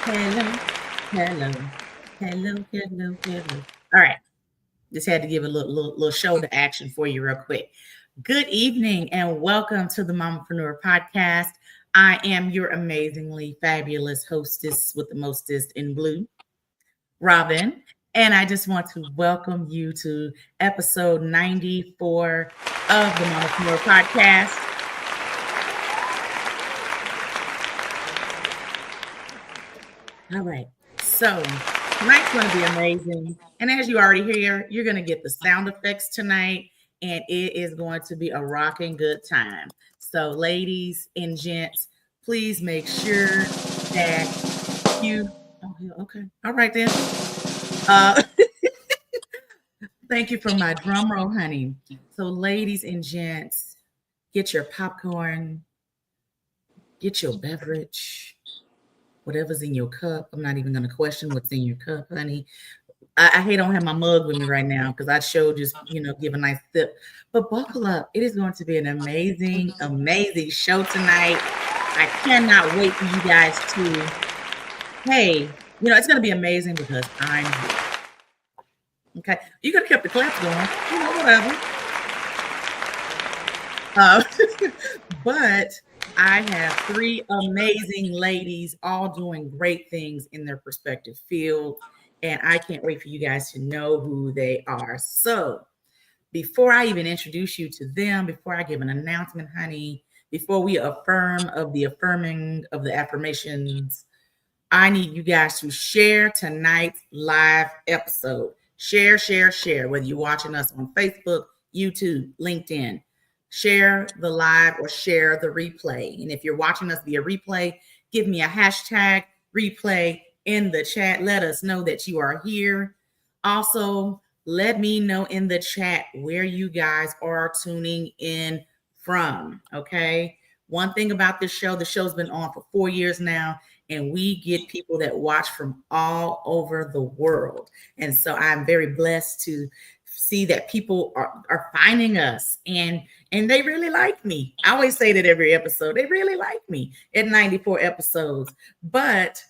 Hello, hello, hello. All right, just had to give a little show to action for you real quick. Good evening and welcome to the Mamapreneur podcast. I am your amazingly fabulous hostess with the mostest in blue, Robin, and I just want to welcome you to episode 94 of the Mamapreneur podcast. All right. So tonight's going to be amazing. And as you already hear, you're going to get the sound effects tonight, and it is going to be a rocking good time. So, ladies and gents, please make sure that you. Oh, yeah, okay. All right, then. Uh, thank you for my drum roll, honey. So, ladies and gents, get your popcorn, get your beverage, whatever's in your cup. I'm not even going to question what's in your cup, honey. I hate I don't have my mug with me right now because I showed just, give a nice sip. But buckle up. It is going to be an amazing, amazing show tonight. I cannot wait for you guys to, hey, it's going to be amazing because I'm here. Okay. You could have kept the claps going, whatever. Uh, but I have three amazing ladies all doing great things in their respective field. And I can't wait for you guys to know who they are. So before I even introduce you to them, before I give an announcement, honey, before we affirm of the affirming of the affirmations, I need you guys to share tonight's live episode. Share, share, share, whether you're watching us on Facebook, YouTube, LinkedIn. Share the live or share the replay. And if you're watching us via replay, give me a hashtag replay in the chat. Let us know that you are here. Also, let me know in the chat where you guys are tuning in from. Okay. One thing about this show, the show's been on for 4 years now, and we get people that watch from all over the world. And so I'm very blessed to see that people are finding us and they really like me. I always say that every episode, they really like me at 94 episodes. But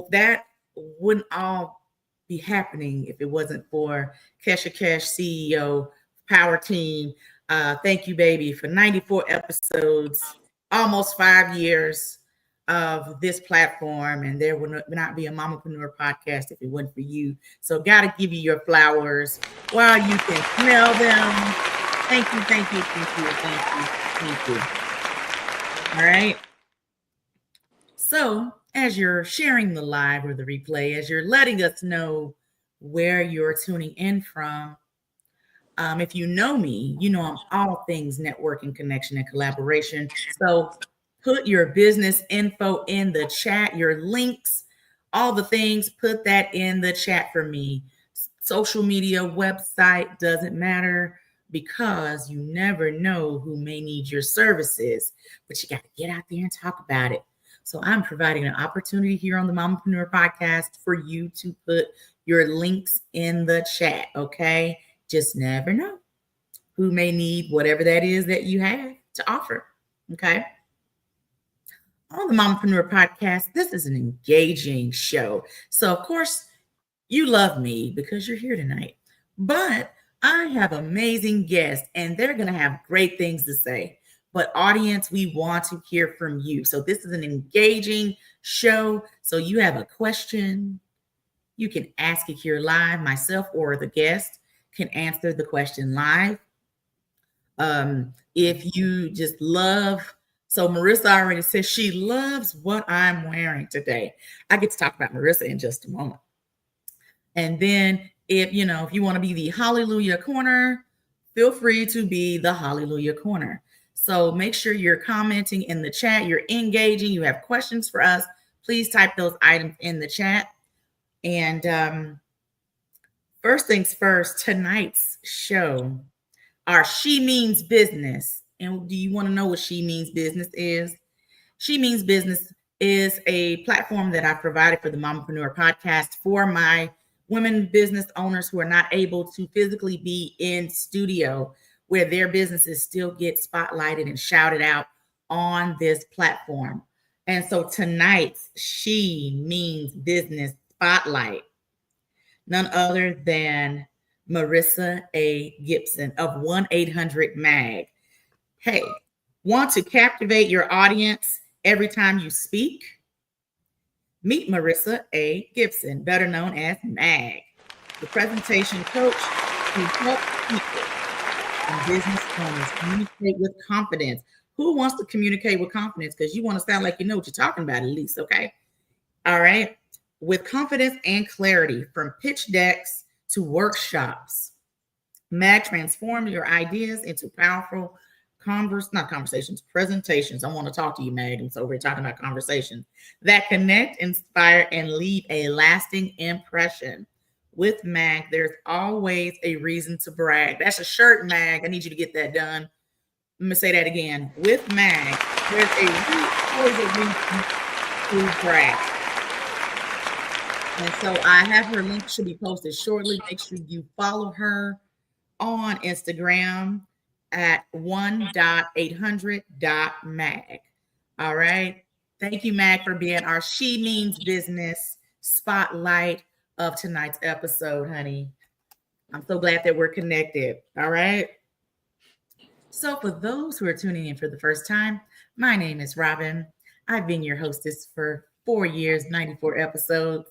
that wouldn't all be happening if it wasn't for Kesha Cash, CEO, Power Team. Thank you, baby, for 94 episodes, almost 5 years of this platform, and there would not be a Mamapreneur podcast if it wasn't for you. So got to give you your flowers while you can smell them. Thank you, thank you, thank you, thank you, thank you. All right. So as you're sharing the live or the replay, as you're letting us know where you're tuning in from, if you know me, you know I'm all things networking, connection, and collaboration. So put your business info in the chat, your links, all the things, put that in the chat for me. Social media, website, doesn't matter because you never know who may need your services, but you got to get out there and talk about it. So I'm providing an opportunity here on the Mamapreneur podcast for you to put your links in the chat, okay? Just never know who may need whatever that is that you have to offer, okay? On the Mamapreneur podcast, this is an engaging show. So, of course, you love me because you're here tonight. But I have amazing guests, and they're going to have great things to say. But, audience, we want to hear from you. So, this is an engaging show. So, you have a question, you can ask it here live. Myself or the guest can answer the question live. If you just love, so Marissa already says she loves what I'm wearing today. I get to talk about Marissa in just a moment. And then if you want to be the Hallelujah Corner, feel free to be the Hallelujah Corner. So make sure you're commenting in the chat, you're engaging, you have questions for us. Please type those items in the chat. And first things first, tonight's show, our She Means Business. And do you want to know what She Means Business is? She Means Business is a platform that I provided for the Mamapreneur podcast for my women business owners who are not able to physically be in studio, where their businesses still get spotlighted and shouted out on this platform. And so tonight's She Means Business Spotlight, none other than Marissa A. Gibson of 1-800-MAG. Hey, want to captivate your audience every time you speak? Meet Marissa A. Gibson, better known as MAG, the presentation coach who helps people and business owners communicate with confidence. Who wants to communicate with confidence? Because you want to sound like you know what you're talking about, at least, okay? All right. With confidence and clarity, from pitch decks to workshops, MAG transform your ideas into powerful presentations. I want to talk to you, Mag. And so we're talking about conversations that connect, inspire, and leave a lasting impression. With MAG, there's always a reason to brag. That's a shirt, MAG. I need you to get that done. I'm gonna say that again. With MAG, there's always a reason to brag. And so I have her link, should be posted shortly. Make sure you follow her on Instagram at 1.800.mag. All right. Thank you, Mag, for being our She Means Business spotlight of tonight's episode, honey. I'm so glad that we're connected. All right. So, for those who are tuning in for the first time, my name is Robin. I've been your hostess for 4 years, 94 episodes.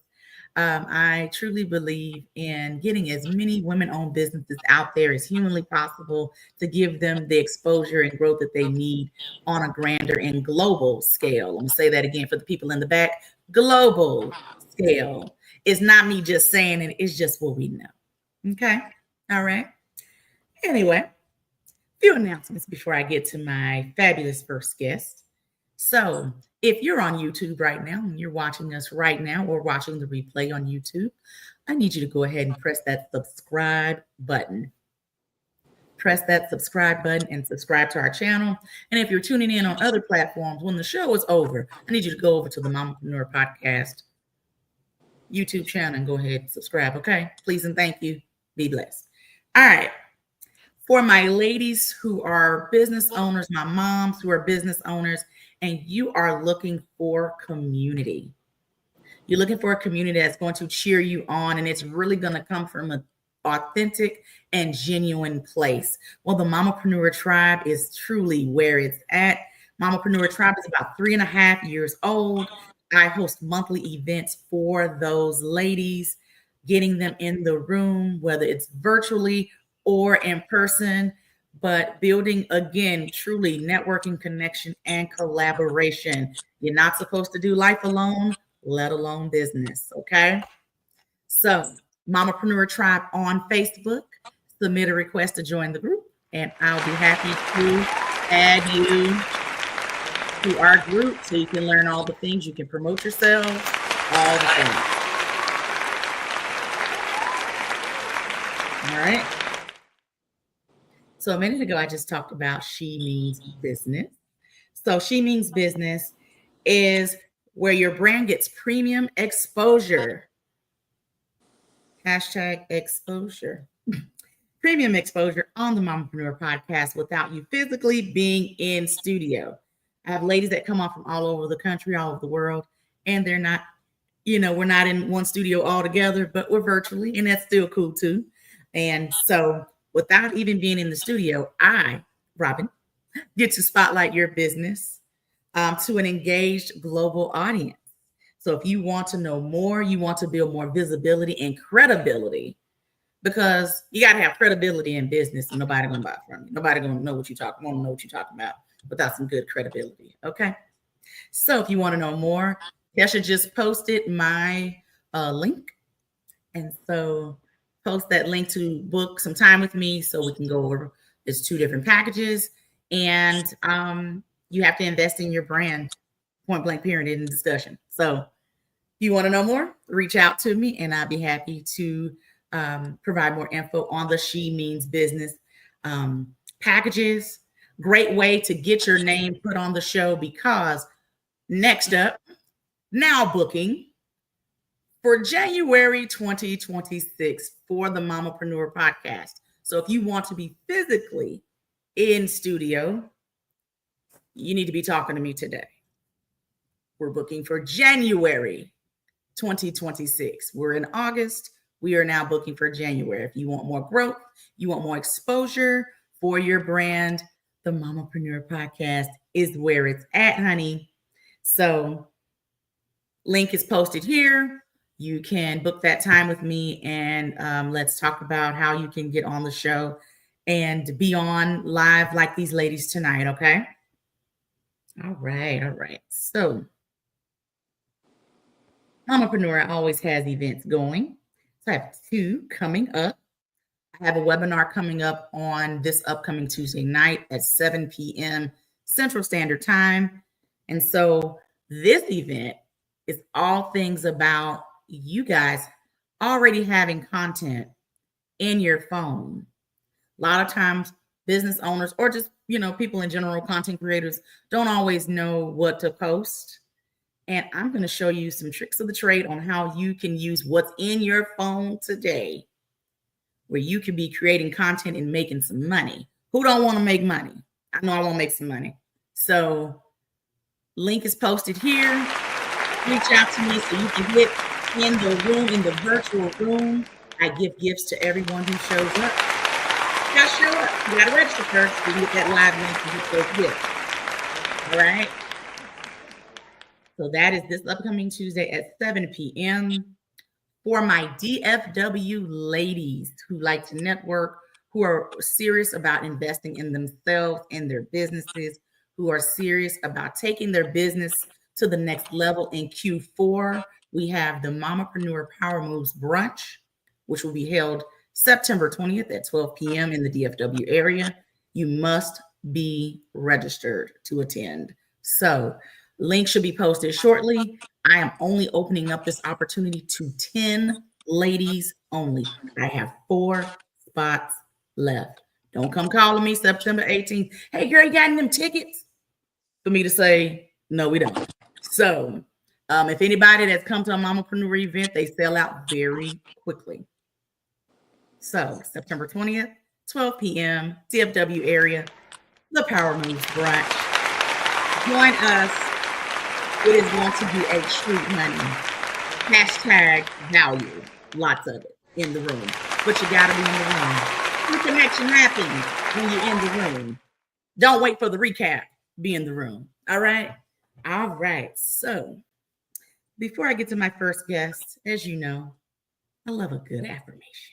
I truly believe in getting as many women-owned businesses out there as humanly possible to give them the exposure and growth that they need on a grander and global scale. I'm going to say that again for the people in the back. Global scale. It's not me just saying it. It's just what we know. Okay. All right. Anyway, few announcements before I get to my fabulous first guest. So, if you're on YouTube right now and you're watching us right now or watching the replay on YouTube, I need you to go ahead and press that subscribe button. Press that subscribe button and subscribe to our channel. And if you're tuning in on other platforms, when the show is over, I need you to go over to the Mamapreneur Podcast YouTube channel and go ahead and subscribe. Okay. Please and thank you. Be blessed. All right. For my ladies who are business owners, my moms who are business owners, and you are looking for community. You're looking for a community that's going to cheer you on, and it's really going to come from an authentic and genuine place. Well, the Mamapreneur Tribe is truly where it's at. Mamapreneur Tribe is about 3.5 years old. I host monthly events for those ladies, getting them in the room, whether it's virtually or in person, but building, again, truly networking, connection, and collaboration. You're not supposed to do life alone, let alone business, okay? So, Mamapreneur Tribe on Facebook, submit a request to join the group, and I'll be happy to add you to our group so you can learn all the things. You can promote yourselves, all the things. All right. So a minute ago, I just talked about She Means Business. So She Means Business is where your brand gets premium exposure. Hashtag exposure. Premium exposure on the Mamapreneur Podcast without you physically being in studio. I have ladies that come on from all over the country, all over the world, and they're not, we're not in one studio all together, but we're virtually, and that's still cool too. And so without even being in the studio, I, Robin, get to spotlight your business to an engaged global audience. So if you want to know more, you want to build more visibility and credibility, because you got to have credibility in business and nobody going to buy from you. Nobody going to know what you're talking about without some good credibility. Okay. So if you want to know more, Kesha just posted my link. And so post that link to book some time with me so we can go over. It's 2 different packages, and you have to invest in your brand, point blank period, in the discussion. So if you want to know more, reach out to me and I'll be happy to provide more info on the She Means Business packages. Great way to get your name put on the show, because next up, now booking for January 2026 for the Mamapreneur Podcast. So if you want to be physically in studio, you need to be talking to me today. We're booking for January 2026. We're in August. We are now booking for January. If you want more growth, you want more exposure for your brand, the Mamapreneur podcast is where it's at, honey. So, link is posted here. You can book that time with me, and let's talk about how you can get on the show and be on live like these ladies tonight, okay? All right, all right. So, Mamapreneur always has events going. So, I have two coming up. I have a webinar coming up on this upcoming Tuesday night at 7 p.m. Central Standard Time. And so, this event is all things about you guys already having content in your phone. A lot of times, business owners or just, people in general, content creators, don't always know what to post. And I'm going to show you some tricks of the trade on how you can use what's in your phone today, where you could be creating content and making some money. Who don't want to make money? I know I want to make some money. So, link is posted here. Reach out to me so you can get in the room, in the virtual room. I give gifts to everyone who shows up. You gotta show up. You gotta register first so you get that live link and get those gifts. All right. So that is this upcoming Tuesday at 7 p.m. For my DFW ladies who like to network, who are serious about investing in themselves and their businesses, who are serious about taking their business to the next level in Q4, we have the Mamapreneur Power Moves Brunch, which will be held September 20th at 12 p.m. in the DFW area. You must be registered to attend. So, link should be posted shortly. I am only opening up this opportunity to 10 ladies only. I have 4 spots left. Don't come calling me September 18th. Hey, girl, you got any them tickets? For me to say, no, we don't. So, if anybody that's come to a Mamapreneur event, they sell out very quickly. So, September 20th, 12 p.m., DFW area, the Power Moves Brunch. Join us. It is going to be a treat, honey. Hashtag value. Lots of it in the room. But you got to be in the room. True connection happens when you're in the room. Don't wait for the recap. Be in the room. All right? All right. So, before I get to my first guest, as you know, I love a good affirmation.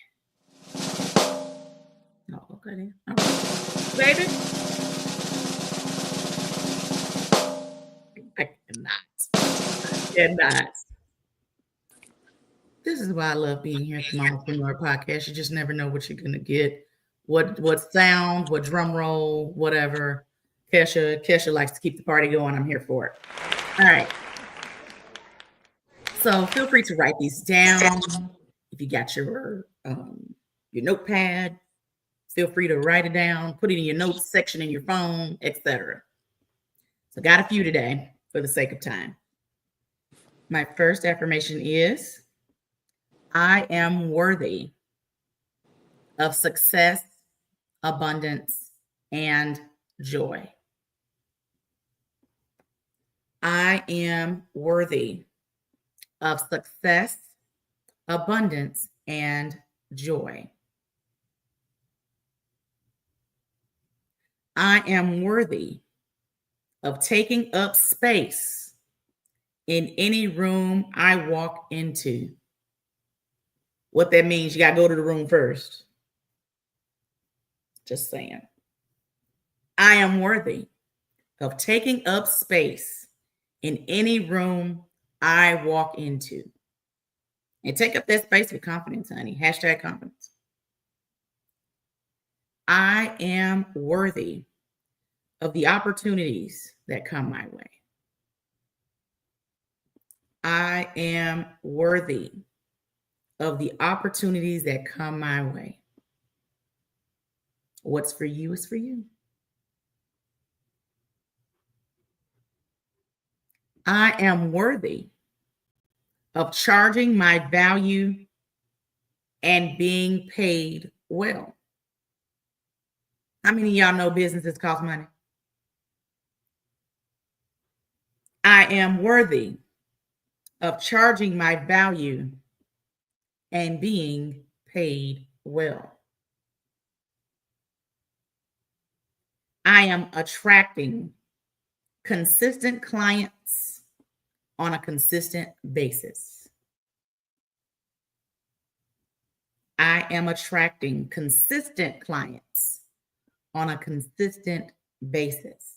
Oh, okay then. All right. Baby, I cannot. This is why I love being here at the Mamapreneur podcast. You just never know what you're gonna get. What sound, what drum roll, whatever. Kesha likes to keep the party going. I'm here for it. All right. So feel free to write these down. If you got your notepad, feel free to write it down, put it in your notes section in your phone, etc. So got a few today for the sake of time. My first affirmation is, I am worthy of success, abundance, and joy. I am worthy of success, abundance, and joy. I am worthy of taking up space in any room I walk into. What that means, you got to go to the room first. Just saying. I am worthy of taking up space in any room I walk into. And take up that space with confidence, honey. Hashtag confidence. I am worthy of the opportunities that come my way. I am worthy of the opportunities that come my way. What's for you is for you. I am worthy of charging my value and being paid well. How many of y'all know businesses cost money? I am worthy of charging my value and being paid well. I am attracting consistent clients on a consistent basis. I am attracting consistent clients on a consistent basis.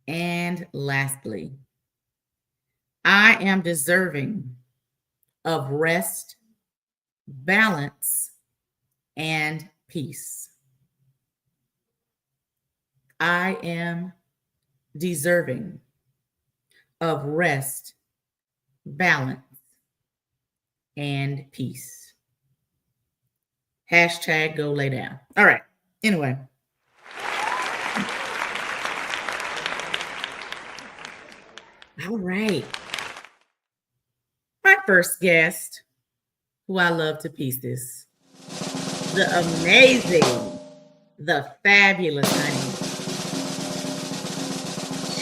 And lastly, I am deserving of rest, balance, and peace. I am deserving of rest, balance, and peace. Hashtag go lay down. All right. Anyway. All right. My first guest, who I love to pieces, the amazing, the fabulous, honey,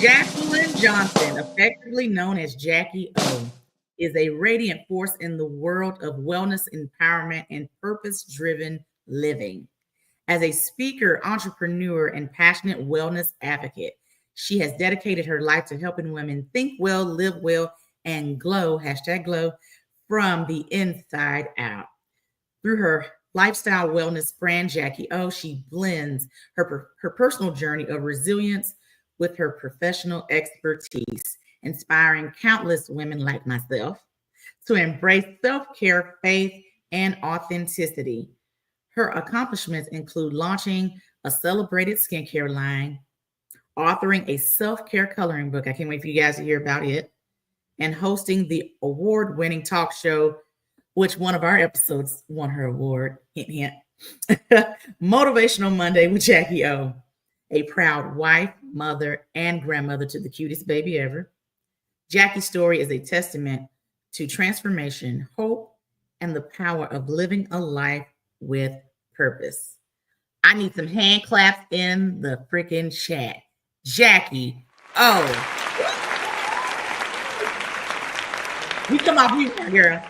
Jacqueline Johnson, effectively known as Jackie O, is a radiant force in the world of wellness, empowerment, and purpose-driven living. As a speaker, entrepreneur, and passionate wellness advocate, she has dedicated her life to helping women think well, live well, and glow, hashtag glow, from the inside out. Through her lifestyle wellness brand, Jackie O, she blends her personal journey of resilience with her professional expertise, inspiring countless women like myself to embrace self-care, faith, and authenticity. Her accomplishments include launching a celebrated skincare line, authoring a self-care coloring book. I can't wait for you guys to hear about it, and hosting the award-winning talk show, which one of our episodes won her award. Hint, hint. Motivational Monday with Jackie O, a proud wife, mother, and grandmother to the cutest baby ever. Jackie's story is a testament to transformation, hope, and the power of living a life with purpose. I need some hand claps in the freaking chat. Jackie, oh, you come off mute, girl.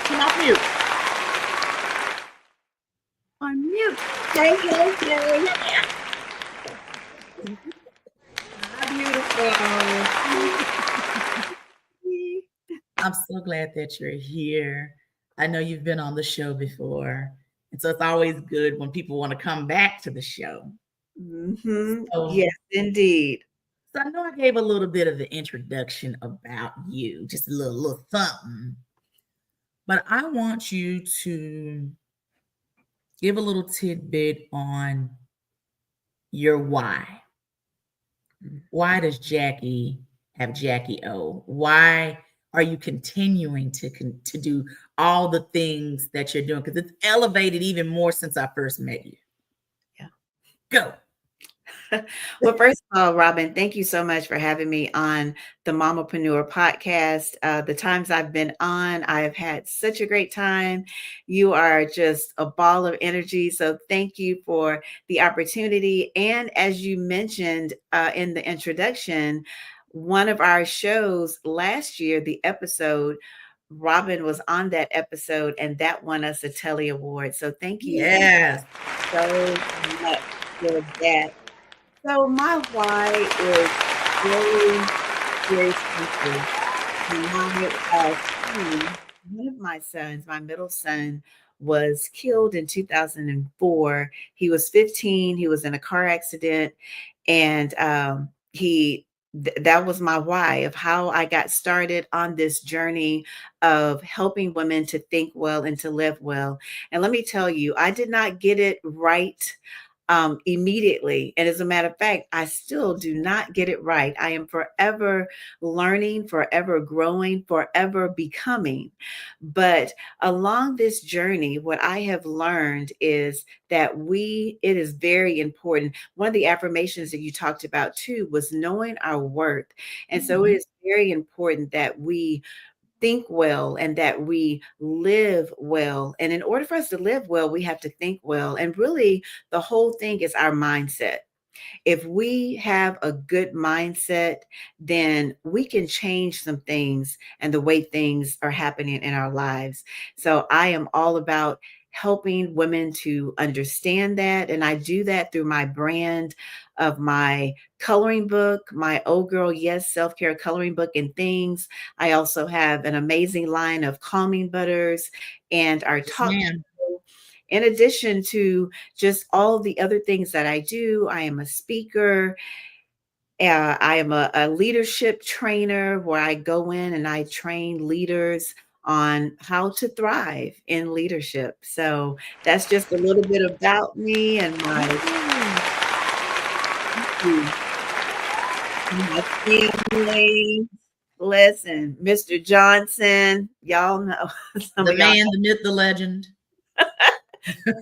Come off mute. On mute. Hey, hey, hey. Beautiful. I'm so glad that you're here. I know you've been on the show before. And so it's always good when people want to come back to the show. Mm-hmm. So, yes, indeed. So I know I gave a little bit of the introduction about you, just a little something. But I want you to give a little tidbit on your why. Why does Jackie have Jackie O? Why are you continuing to do all the things that you're doing? Because it's elevated even more since I first met you. Yeah. Go. Well, first of all, Robin, thank you so much for having me on the Mamapreneur podcast. The times I've been on, I've had such a great time. You are just a ball of energy. So thank you for the opportunity. And as you mentioned in the introduction, one of our shows last year, the episode, Robin was on that episode, and that won us a Telly Award. So thank you so much for that. So my why is very, very simple. One of my sons, my middle son, was killed in 2004. He was 15. He was in a car accident, and that was my why of how I got started on this journey of helping women to think well and to live well. And let me tell you, I did not get it right immediately. And as a matter of fact, I still do not get it right. I am forever learning, forever growing, forever becoming. But along this journey, what I have learned is that it is very important. One of the affirmations that you talked about too was knowing our worth. And so it is very important that we think well and that we live well. And in order for us to live well, we have to think well. And really, the whole thing is our mindset. If we have a good mindset, then we can change some things and the way things are happening in our lives. So I am all about helping women to understand that. And I do that through my brand of my coloring book, my Old Girl Yes Self Care Coloring Book and Things. I also have an amazing line of calming butters and our Yes, talk ma'am. show. In addition to just all the other things that I do, I am a speaker. I am a leadership trainer where I go in and I train leaders on how to thrive in leadership. So that's just a little bit about me and Yes. my family. Listen, Mr. Johnson, y'all know some The of y'all man, the myth, the legend.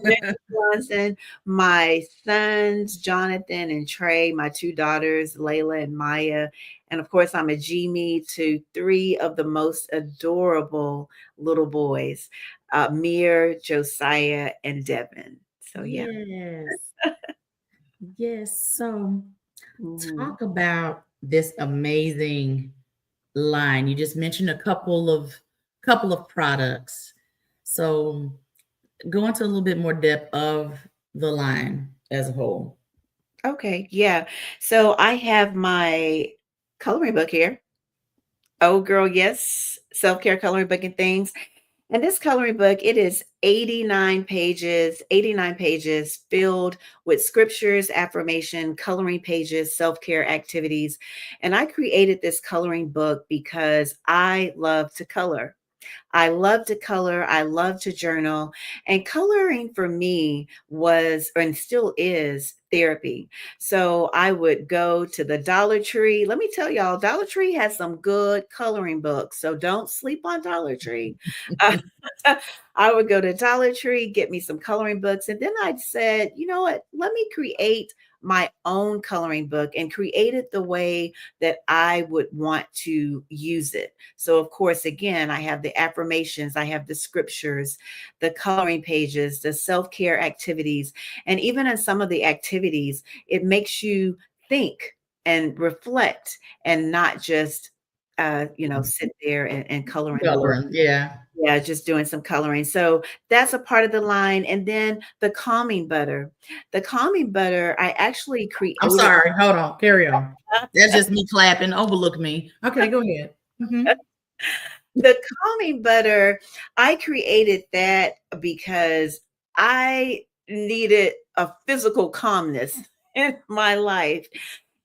Nick Johnson, my sons, Jonathan and Trey, my two daughters, Layla and Maya. And of course, I'm a G-Me to three of the most adorable little boys, Mir, Josiah, and Devin. So, yeah. Yes. Yes. So Mhm. talk about this amazing line. You just mentioned a couple of products. So go into a little bit more depth of the line as a whole. Okay. Yeah. So I have my coloring book here. Oh, girl, yes. Self care coloring book and things. And this coloring book, it is 89 pages filled with scriptures, affirmation, coloring pages, self-care activities. And I created this coloring book because I love to color. I love to color. I love to journal. And coloring for me was and still is therapy. So I would go to the Dollar Tree. Let me tell y'all, Dollar Tree has some good coloring books. So don't sleep on Dollar Tree. Uh, I would go to Dollar Tree, get me some coloring books. And then I said, you know what? Let me create my own coloring book and create it the way that I would want to use it. So, of course, again, I have the affirmations, I have the scriptures, the coloring pages, the self care activities. And even in some of the activities, it makes you think and reflect and not just, sit there and color in the book. Coloring, yeah. Yeah, just doing some coloring. So that's a part of the line. And then the calming butter. The calming butter, I actually I'm created. sorry. Hold on. Carry on. That's just me clapping. Overlook me. Okay, go ahead. Mhm. The calming butter, I created that because I needed a physical calmness in my life.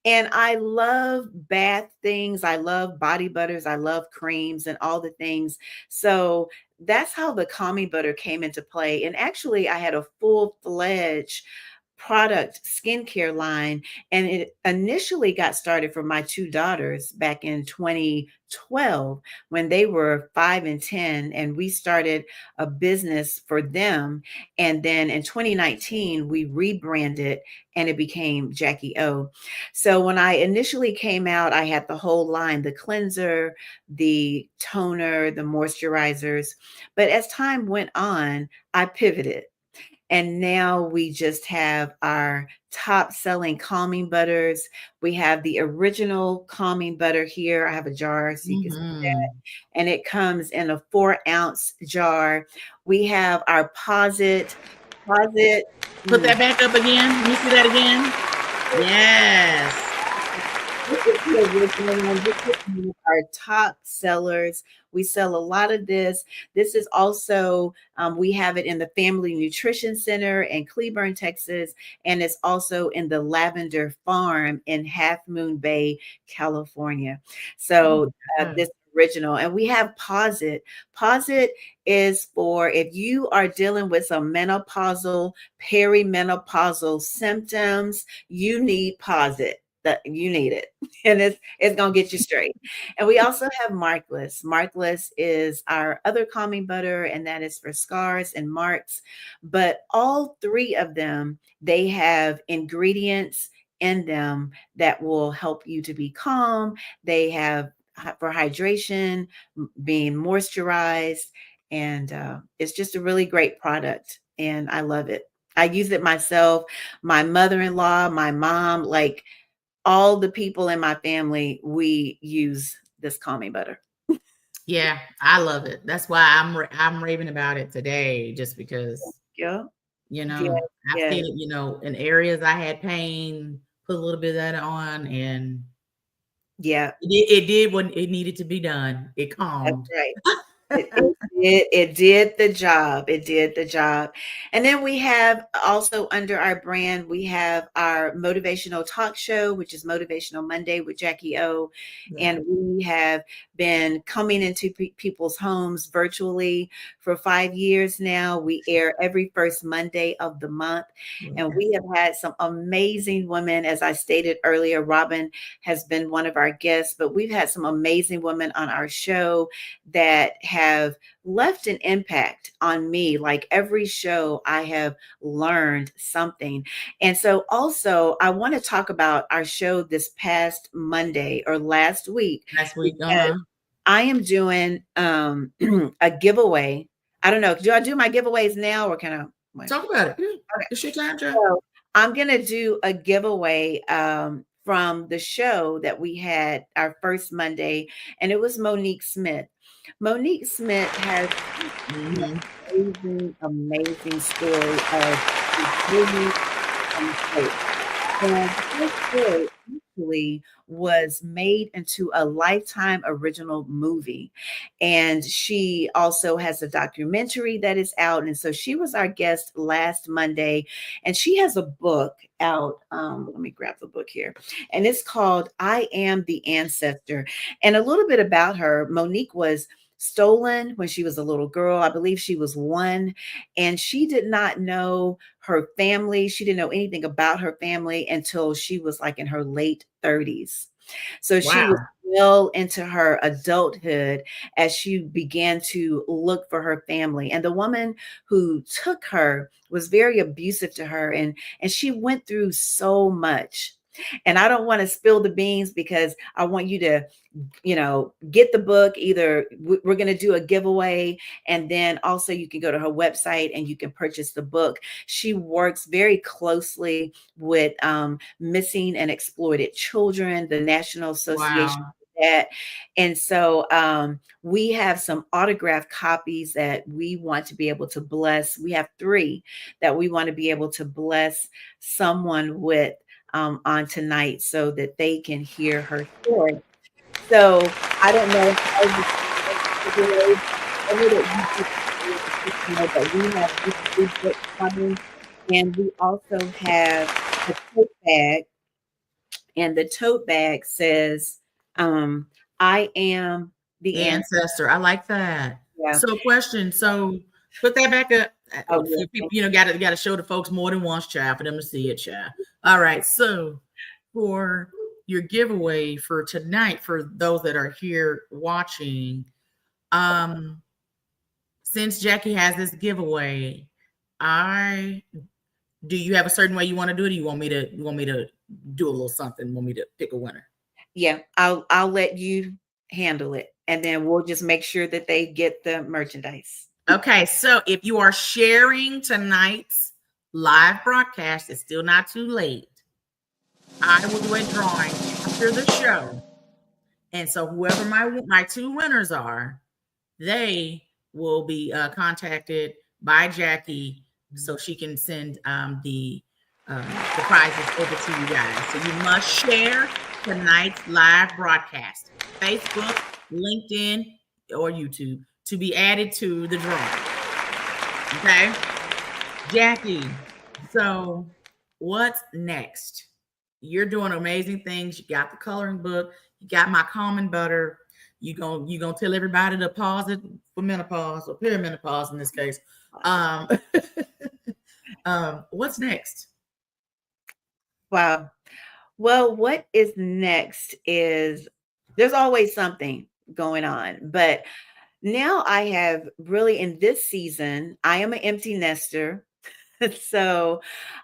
And I love bath things. I love body butters. I love creams and all the things. So that's how the calming butter came into play. And actually, I had a full-fledged product skincare line. And it initially got started for my two daughters back in 2012 when they were 5 and 10. And we started a business for them. And then in 2019, we rebranded and it became Jackie O. So when I initially came out, I had the whole line, the cleanser, the toner, the moisturizers. But as time went on, I pivoted. And now we just have our top selling calming butters. We have the original calming butter here. I have a jar so you can see that. Mhm. And it comes in a 4-ounce jar. We have our Posit. Put mm, that back up again. Let me see that again. Yes. This is the original one. This is one of our top sellers. We sell a lot of this. This is also, we have it in the Family Nutrition Center in Cleburne, Texas, and it's also in the Lavender Farm in Half Moon Bay, California. Oh So my God. this original, and we have Posit. Posit is for if you are dealing with some menopausal, perimenopausal symptoms, you need Posit. That you need it, and it's gonna get you straight. And we also have Markless. Markless is our other calming butter, and that is for scars and marks. But all three of them, they have ingredients in them that will help you to be calm. They have for hydration, being moisturized, and it's just a really great product, and I love it. I use it myself, my mother-in-law, my mom, like all the people in my family, we use this calming butter. Yeah, I love it. That's why I'm raving about it today, just because, Yeah. you Yes, know, I've yes. seen it, in areas I had pain, put a little bit of that on, and Yeah, it did what it needed to be done. It that's calmed. right. It did the job. It did the job. And then we have also under our brand, we have our motivational talk show, which is Motivational Monday with Jackie O. Yeah, And we have been coming into people's homes virtually for 5 years now. We air every first Monday of the month. And yeah. we have had some amazing women. As I stated earlier, Robin has been one of our guests, but we've had some amazing women on our show that have left an impact on me. Like every show, I have learned something. And so, also, I want to talk about our show this past Monday or last week, Last week, because I am doing a giveaway. I don't know. Do I do my giveaways now, or can I? Wait. talk about it. Yeah. Okay. It's your time, Joe. So I'm going to do a giveaway from the show that we had our first Monday, and it was Monique Smith. Monique Smith has an Hmm. amazing, amazing story of resilience and hope. And her story actually was made into a Lifetime original movie. And she also has a documentary that is out. And so she was our guest last Monday. And she has a book out. Let me grab the book here. And it's called I Am the Ancestor. And a little bit about her. Monique was stolen when she was a little girl. I believe she was one, and she did not know her family. She didn't know anything about her family until she was like in her late 30s. So she was Wow. well into her adulthood as she began to look for her family. And the woman who took her was very abusive to her, and she went through so much. And I don't want to spill the beans because I want you to get the book. Either we're going to do a giveaway, and then also you can go to her website and you can purchase the book. She works very closely with missing and exploited children, the National Association Wow. of that. And so we have some autographed copies that we want to be able to bless. We have 3 that we want to be able to bless someone with on tonight so that they can hear her story. So I don't know how this giveaway, I know that you just know that we have these 3 books coming, and we also have a tote bag, and the tote bag says, I am the The answer. ancestor. I like that. Yeah. So, question. So, put that back up. Oh, A yeah. few people, got to show the folks more than once, child, for them to see it, child. All right. So, for your giveaway for tonight, for those that are here watching, um, since Jackie has this giveaway, I do you have a certain way you want to do it? Or you want me to do a little something? Want me to pick a winner? Yeah, I'll let you handle it, and then we'll just make sure that they get the merchandise. Okay, so if you are sharing tonight's live broadcast, it's still not too late. I will do a drawing after the show. And so whoever my 2 winners are, they will be contacted by Jackie so she can send the prizes over to you guys. So you must share tonight's live broadcast, Facebook, LinkedIn, or YouTube, to be added to the drawing. Okay, Jackie. So what's next? You're doing amazing things. You got the coloring book. You got my common butter. You gonna tell everybody to pause it for menopause or perimenopause in this case. Um, what's next? Wow. Well, what is next is there's always something going on, but now I have really in this season, I am an empty nester. So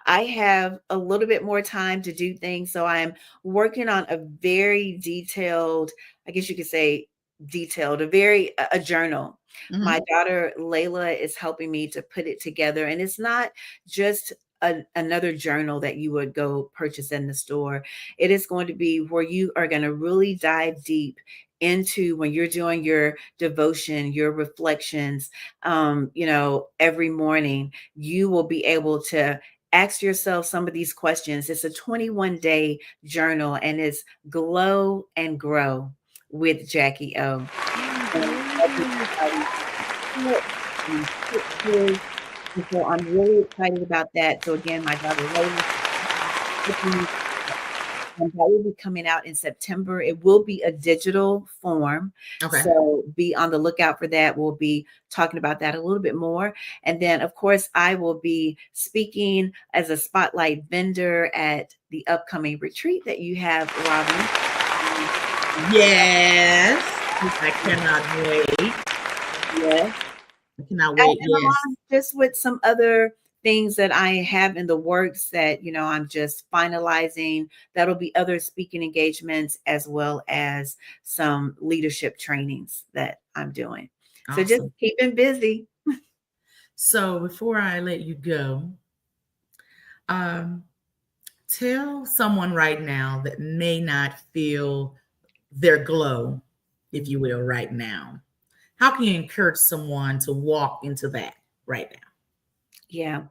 I have a little bit more time to do things. So I'm working on a very detailed I guess you could say, detailed, a journal. My Mhm. daughter Layla is helping me to put it together, and it's not just another journal that you would go purchase in the store. It is going to be where you are going to really dive deep into when you're doing your devotion, your reflections, every morning. You will be able to ask yourself some of these questions. It's a 21-day journal, and it's Glow and Grow with Jackie O. Oh, And everybody put and pictures. And so I'm really excited about that. So again, my daughter Layla, and that will be coming out in September. It will be a digital form. okay. So be on the lookout for that. We'll be talking about that a little bit more. And then, of course, I will be speaking as a spotlight vendor at the upcoming retreat that you have, Robin. Yes. I cannot wait. Yes. I cannot wait. And Yes. along just with some other things that I have in the works that, I'm just finalizing. That'll be other speaking engagements as well as some leadership trainings that I'm doing. So just Awesome. keeping busy. So before I let you go, um, tell someone right now that may not feel their glow, if you will, right now. How can you encourage someone to walk into that right now? Yeah.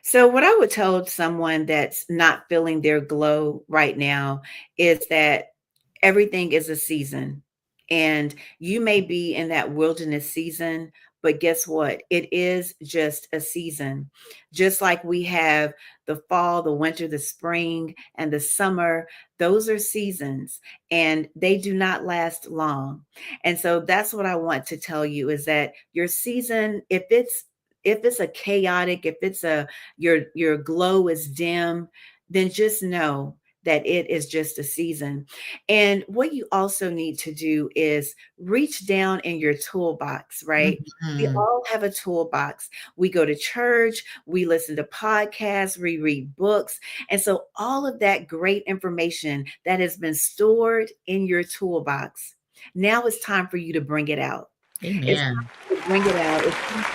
So, what I would tell someone that's not feeling their glow right now is that everything is a season. And you may be in that wilderness season, but guess what? It is just a season. Just like we have the fall, the winter, the spring, and the summer, those are seasons and they do not last long. And so that's what I want to tell you is that your season, if it's a chaotic, if it's a your glow is dim, then just know that it is just a season. And what you also need to do is reach down in your toolbox, right? We Mhm. all have a toolbox. We go to church, we listen to podcasts, we read books. And so all of that great information that has been stored in your toolbox, now it's time for you to bring it out. It's Amen. time to bring it out. It's time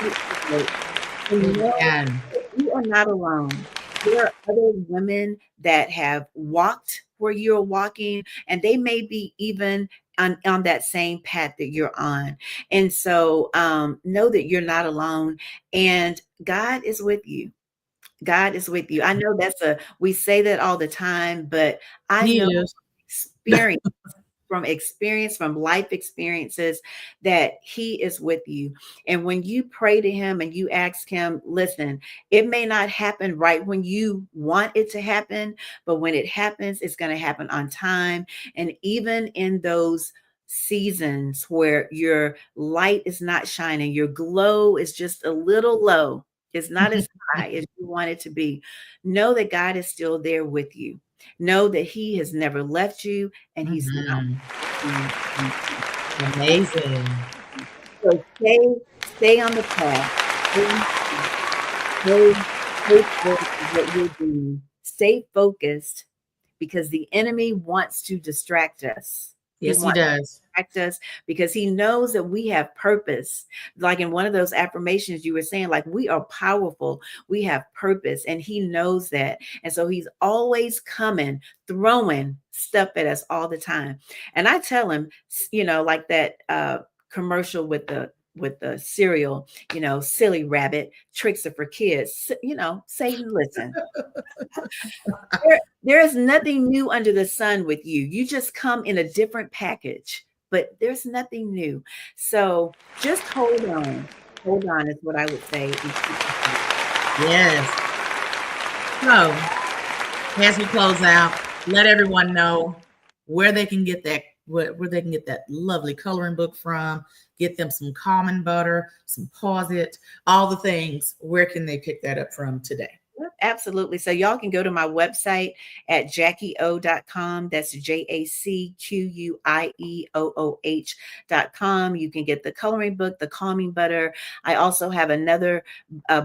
to speak to it and know Amen. that you are not alone. There are other women that have walked where you're walking, and they may be even on that same path that you're on. And so know that you're not alone, and God is with you. God is with you. I know we say that all the time, but I He know is. experience from life experiences that he is with you. And when you pray to him and you ask him, listen, it may not happen right when you want it to happen, but when it happens, it's going to happen on time. And even in those seasons where your light is not shining, your glow is just a little low, it's not as high as you want it to be, know that God is still there with you. Know that he has never left you and he's not Mhm. going to. Amazing. So stay on the path. Stay, stay focused on what you're doing. Stay focused because the enemy wants to distract us. He Yes, he wants does. us because he knows that we have purpose. Like in one of those affirmations you were saying, like we are powerful, we have purpose, and he knows that. And so he's always coming, throwing stuff at us all the time. And I tell him, like that commercial with the cereal, silly rabbit, tricks are for kids. Satan, listen. There is nothing new under the sun with you. You just come in a different package, but there's nothing new. So just hold on. Hold on is what I would say. And keep the faith. Yes. So, as we close out, let everyone know where they can get where they can get that lovely coloring book from. Get them some common butter, some Pause It, all the things. Where can they pick that up from today? Yep, absolutely. So y'all can go to my website at JackieO.com. That's JACQUIEOOH.com. You can get the coloring book, the calming butter. I also have another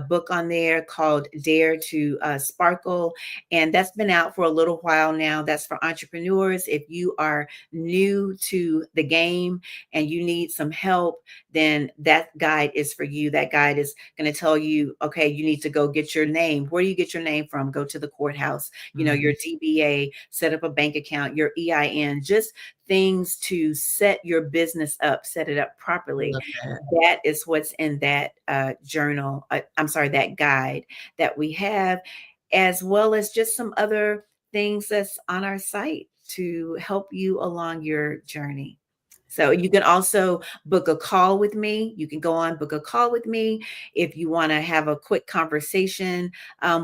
book on there called Dare to Sparkle. And that's been out for a little while now. That's for entrepreneurs. If you are new to the game and you need some help, then that guide is for you. That guide is going to tell you, okay, you need to go get your name. Where do you get your name from? Go to the courthouse, your DBA, set up a bank account, your EIN, just things to set your business up, set it up I properly. love that. That is what's in that journal. I'm sorry, that guide that we have, as well as just some other things that's on our site to help you along your journey. So you can also book a call with me. You can go on, book a call with me if you want to have a quick conversation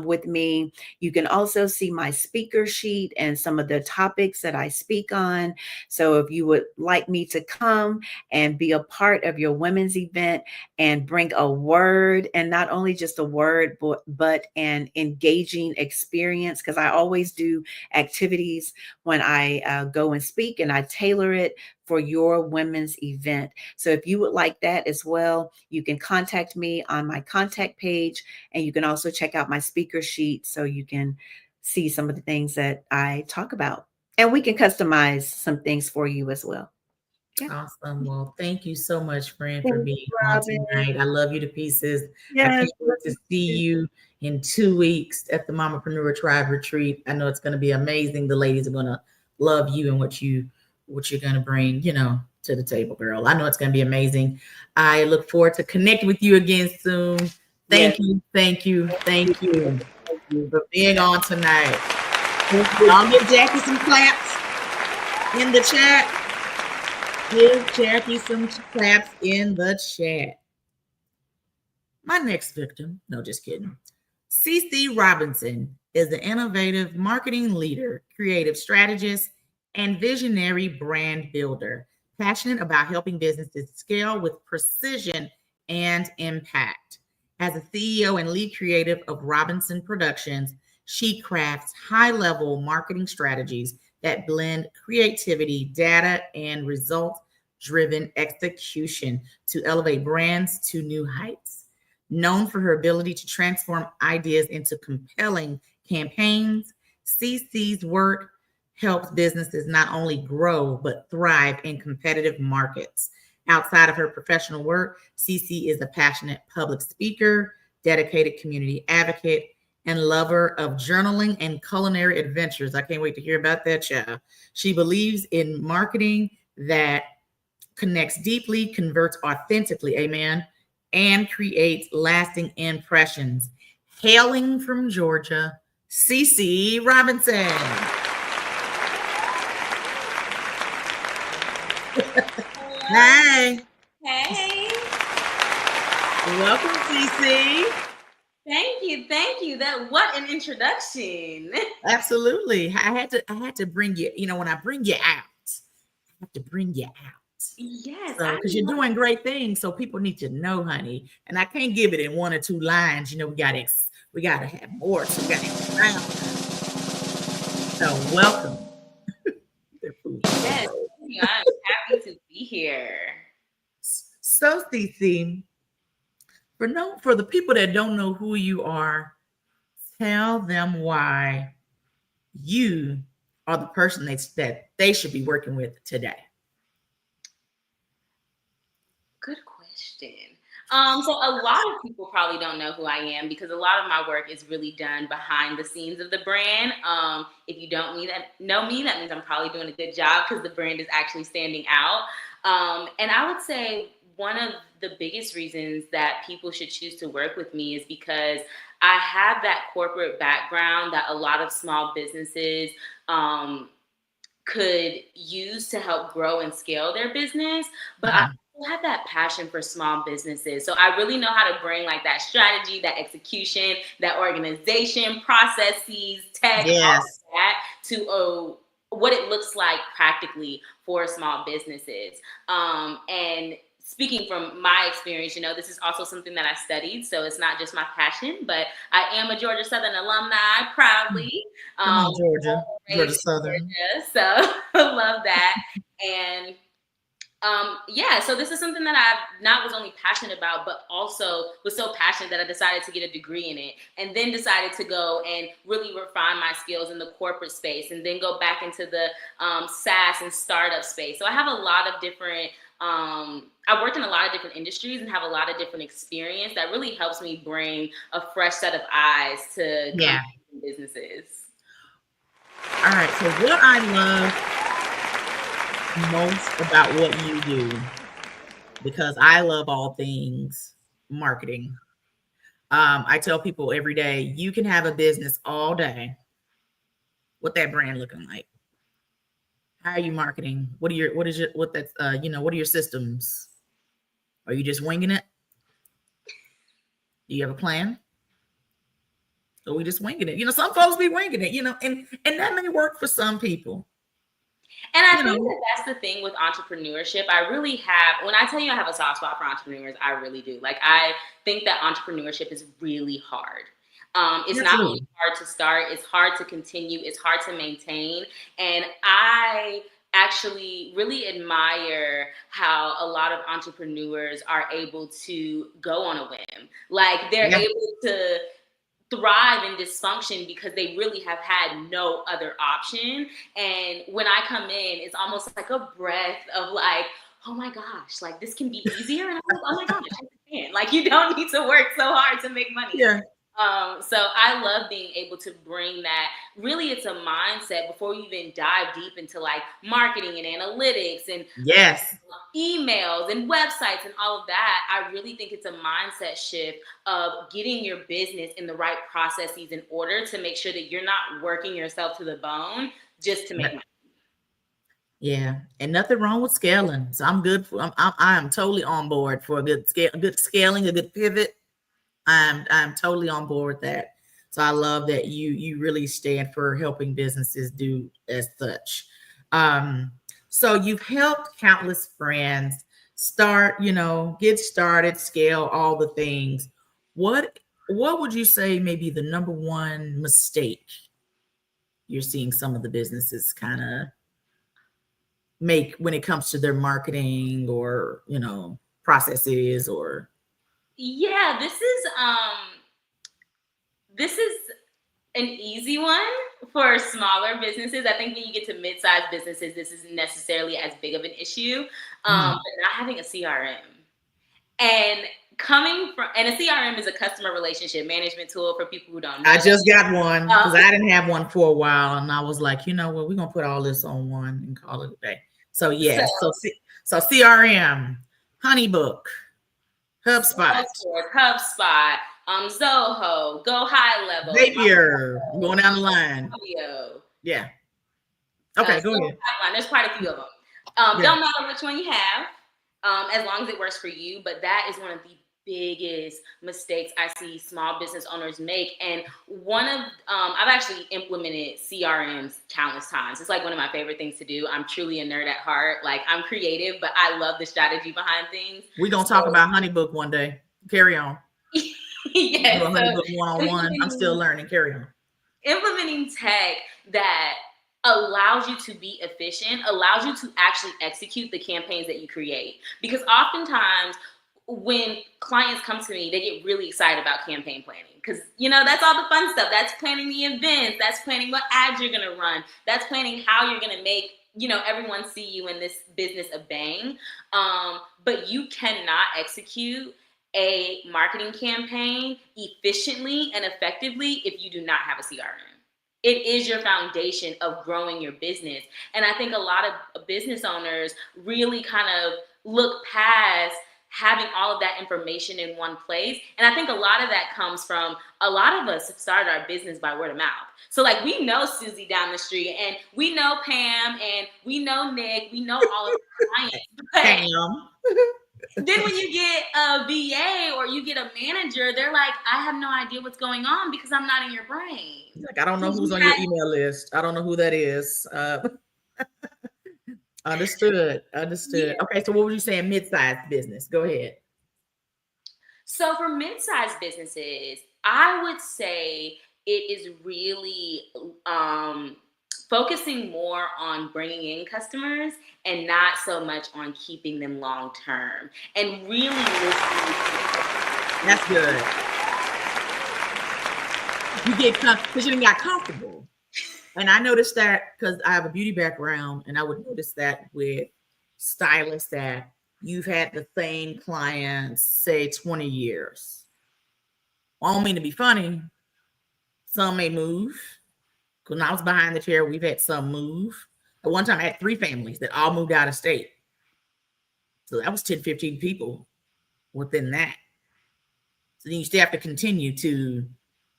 with me. You can also see my speaker sheet and some of the topics that I speak on. So if you would like me to come and be a part of your women's event and bring a word, and not only just a word, but an engaging experience, because I always do activities when I go and speak, and I tailor it for your women's event. So if you would like that as well, you can contact me on my contact page, and you can also check out my speaker sheet so you can see some of the things that I talk about. And we can customize some things for you as well. Yeah. Awesome. Well, thank you so much, friend, for Thanks, being on Robin. tonight. I love you to pieces. I Yes. can't wait to see you in 2 weeks at the Mamapreneur Tribe Retreat. I know it's going to be amazing. The ladies are going to love you and what you're going to bring, to the table, girl. I know it's going to be amazing. I look forward to connecting with you again soon. Yes. Thank you, thank you, thank you Thank you. for being on tonight. Thank you. I'll give Jackie some claps in the chat. Give Jackie some claps in the chat. My next victim, no, just kidding. CC Robinson is an innovative marketing leader, creative strategist, and visionary brand builder, passionate about helping businesses scale with precision and impact. As a CEO and lead creative of Robinson Productions, she crafts high level marketing strategies that blend creativity, data, and result driven execution to elevate brands to new heights. Known for her ability to transform ideas into compelling campaigns, CC's work helps businesses not only grow but thrive in competitive markets. Outside of her professional work, CC is a passionate public speaker, dedicated community advocate, and lover of journaling and culinary adventures. I can't wait to hear about that, child. She believes in marketing that connects deeply, converts authentically, amen, and creates lasting impressions. Hailing from Georgia, CC Robinson. Hi. Hey. Welcome, CC. Thank you. Thank you. What an introduction. Absolutely. I had to bring you, when I bring you out, I have to bring you out. Yes, So, I because you're love doing great things, so people need to know, honey. And I can't give it in one or two lines. We got to have more. So we got to expound. So, welcome. yes. Thank you. I'm happy to be here. So, CC, for the people that don't know who you are, tell them why you are the person that they should be working with today. Good question. So a lot of people probably don't know who I am because a lot of my work is really done behind the scenes of the brand. If you don't know me, that means I'm probably doing a good job because the brand is actually standing out. And I would say one of the biggest reasons that people should choose to work with me is because I have that corporate background that a lot of small businesses could use to help grow and scale their business. But I also have that passion for small businesses. So I really know how to bring like that strategy, that execution, that organization, processes, tech, all of Yes. that to what it looks like practically for small businesses. And speaking from my experience, this is also something that I studied, so it's not just my passion, but I am a Georgia Southern alumni, proudly. Come on, Georgia. Georgia Raised in Southern. Georgia, so I love that. And yeah, so this is something that I not was only passionate about, but also was so passionate that I decided to get a degree in it, and then decided to go and really refine my skills in the corporate space, and then go back into the SaaS and startup space. So I have a lot of different. I worked in a lot of different industries and have a lot of different experience that really helps me bring a fresh set of eyes to companies and businesses. All right. So what I love most about what you do, because I love all things marketing. I tell people every day, you can have a business all day. What that brand looking like? How are you marketing? What are your systems? Are you just winging it? Do you have a plan? Or we just winging it? Some folks be winging it, and that may work for some people. And I think that that's the thing with entrepreneurship. I really have, when I tell you I have a soft spot for entrepreneurs, I really do. Like, I think that entrepreneurship is really hard. It's not only hard to start, it's hard to continue, it's hard to maintain. And I actually really admire how a lot of entrepreneurs are able to go on a whim. Like, they're able to thrive in dysfunction because they really have had no other option. And when I come in, it's almost like a breath of like, oh my gosh, like this can be easier. And I'm like, oh my gosh, I can. Like, you don't need to work so hard to make money. Yeah. So I love being able to bring that. Really, it's a mindset before you even dive deep into like marketing and analytics and emails and websites and all of that. I really think it's a mindset shift of getting your business in the right processes in order to make sure that you're not working yourself to the bone just to make money. Yeah, and nothing wrong with scaling. So I'm good. I am totally on board for a good scaling, a good pivot. I'm totally on board with that. So I love that you really stand for helping businesses do as such. So you've helped countless friends start, get started, scale, all the things. What would you say maybe the number one mistake you're seeing some of the businesses kind of make when it comes to their marketing or, processes or? Yeah, this is an easy one for smaller businesses. I think when you get to mid-sized businesses, this isn't necessarily as big of an issue. But not having a CRM. And a CRM is a customer relationship management tool for people who don't know. I just got one because I didn't have one for a while, and I was like, we're gonna put all this on one and call it a day. So yes, so CRM, Honeybook, HubSpot, Zoho, Go High Level, Zapier, going down the line. Yeah. Okay, go ahead. There's quite a few of them. Don't matter which one you have, as long as it works for you. But that is one of the biggest mistakes I see small business owners make. And I've actually implemented CRMs countless times. It's like one of my favorite things to do. I'm truly a nerd at heart. Like, I'm creative, but I love the strategy behind things. We're going to talk about Honeybook one day. Carry on. Yes. Honeybook one-on-one. I'm still learning. Carry on. Implementing tech that allows you to be efficient, allows you to actually execute the campaigns that you create. Because oftentimes when clients come to me, they get really excited about campaign planning because, that's all the fun stuff. That's planning the events. That's planning what ads you're going to run. That's planning how you're going to make, everyone see you in this business a bang. But you cannot execute a marketing campaign efficiently and effectively if you do not have a CRM. It is your foundation of growing your business. And I think a lot of business owners really kind of look past having all of that information in one place. And I think a lot of that comes from a lot of us started our business by word of mouth. So like, we know Susie down the street and we know Pam and we know Nick, we know all of the clients. Then when you get a VA or you get a manager, they're like, I have no idea what's going on because I'm not in your brain. Like, I don't know who's on your email list. I don't know who that is. Understood. Yeah. Okay, so what would you say in mid-sized business? Go ahead. So for mid-sized businesses, I would say it is really focusing more on bringing in customers and not so much on keeping them long term, and really listening. That's good. You get because you didn't got comfortable. And I noticed that because I have a beauty background, and I would notice that with stylists that you've had the same clients, say 20 years. I don't mean to be funny. Some may move. Because when I was behind the chair, we've had some move. At one time, I had 3 families that all moved out of state. So that was 10, 15 people within that. So then you still have to continue to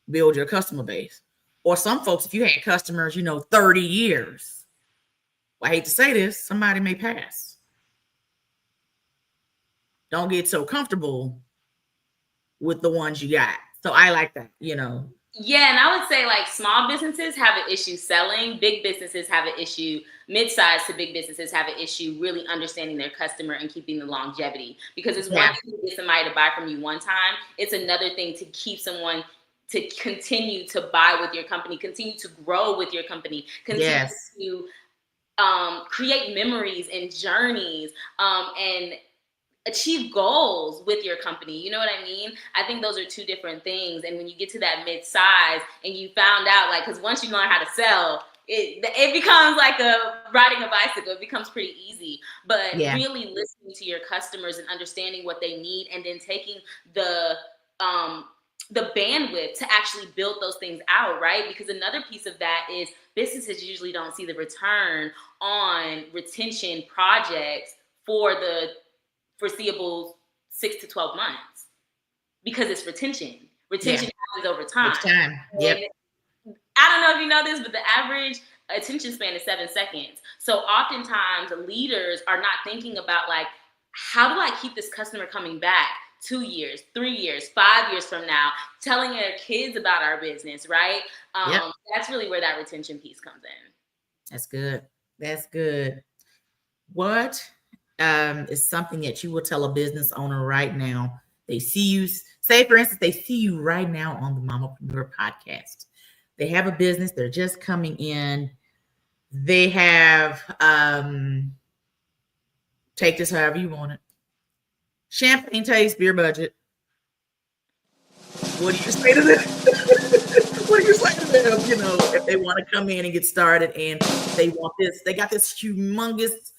build your customer base. Or some folks, if you had customers, 30 years, well, I hate to say this, somebody may pass. Don't get so comfortable with the ones you got. So I like that. Yeah, and I would say like small businesses have an issue selling, big businesses have an issue, mid-sized to big businesses have an issue really understanding their customer and keeping the longevity. Because it's one thing to get somebody to buy from you one time, it's another thing to keep someone to continue to buy with your company, continue to grow with your company, continue to create memories and journeys, and achieve goals with your company. You know what I mean? I think those are 2 different things. And when you get to that mid-size and you found out, like, because once you learn how to sell, it becomes like riding a bicycle. It becomes pretty easy. But really listening to your customers and understanding what they need, and then taking the bandwidth to actually build those things out, right? Because another piece of that is businesses usually don't see the return on retention projects for the foreseeable 6 to 12 months, because it's retention. Retention happens over time. It's time. Yep. And I don't know if you know this, but the average attention span is 7 seconds. So oftentimes leaders are not thinking about like, how do I keep this customer coming back 2 years, 3 years, 5 years from now, telling their kids about our business, right? That's really where that retention piece comes in. That's good. That's good. What is something that you will tell a business owner right now? They see you, say for instance, they see you right now on the Mamapreneur podcast. They have a business, they're just coming in. They have, take this however you want it. Champagne taste, beer budget. What do you say to them? What do you say to them? If they want to come in and get started and they want this, they got this humongous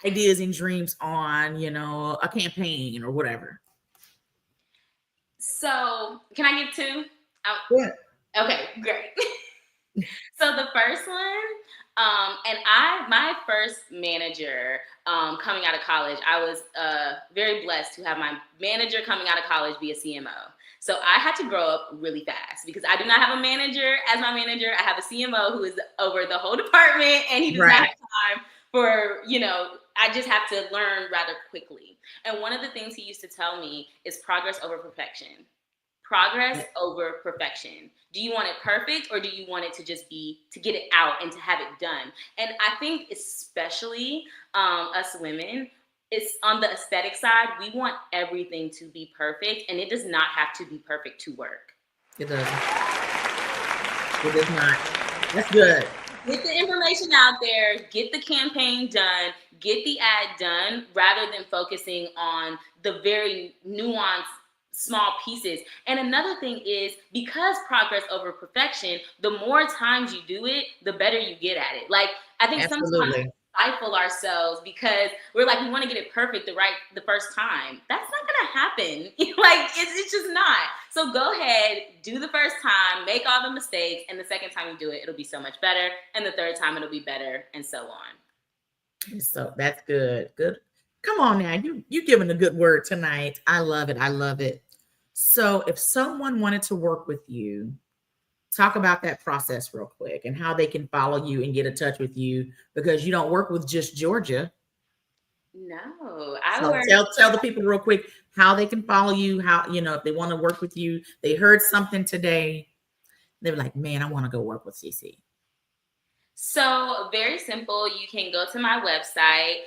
ideas and dreams on, a campaign or whatever. So can I get 2? Yeah. Okay, great. So the first one, and my first manager coming out of college, I was very blessed to have my manager coming out of college be a CMO. So I had to grow up really fast because I do not have a manager as my manager. I have a CMO who is over the whole department, and he does not have time for, I just have to learn rather quickly. And one of the things he used to tell me is progress over perfection. Progress over perfection. Do you want it perfect, or do you want it to just be to get it out and to have it done? And I think especially us women, it's on the aesthetic side. We want everything to be perfect, and it does not have to be perfect to work. It doesn't. It does not. That's good. Get the information out there, get the campaign done, get the ad done, rather than focusing on the very nuanced small pieces. And another thing is, because progress over perfection, the more times you do it, the better you get at it. Like, I think sometimes we stifle ourselves because we're like, we want to get it perfect the first time. That's not gonna happen. Like, it's just not. So go ahead, do the first time, make all the mistakes, and the second time you do it, it'll be so much better, and the third time it'll be better, and so on. So that's good. Good. Come on now, you giving a good word tonight. I love it. I love it. So if someone wanted to work with you, talk about that process real quick and how they can follow you and get in touch with you, because you don't work with just Georgia. No, tell the people real quick how they can follow you, how, if they want to work with you, they heard something today, they're like, man, I want to go work with CC. So very simple. You can go to my website,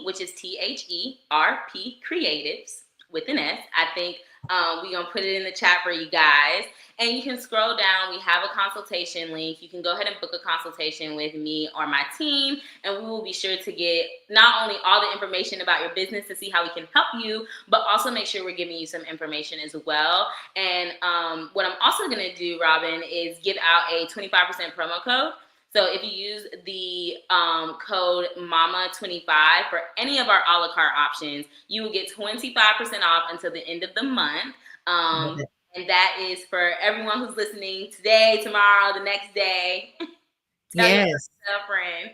which is THERP Creatives with an S. I think we're going to put it in the chat for you guys. And you can scroll down. We have a consultation link. You can go ahead and book a consultation with me or my team, and we will be sure to get not only all the information about your business to see how we can help you, but also make sure we're giving you some information as well. And what I'm also going to do, Robin, is give out a 25% promo code. So if you use the code MAMA25 for any of our a la carte options, you will get 25% off until the end of the month. And that is for everyone who's listening today, tomorrow, the next day. Tell your friend.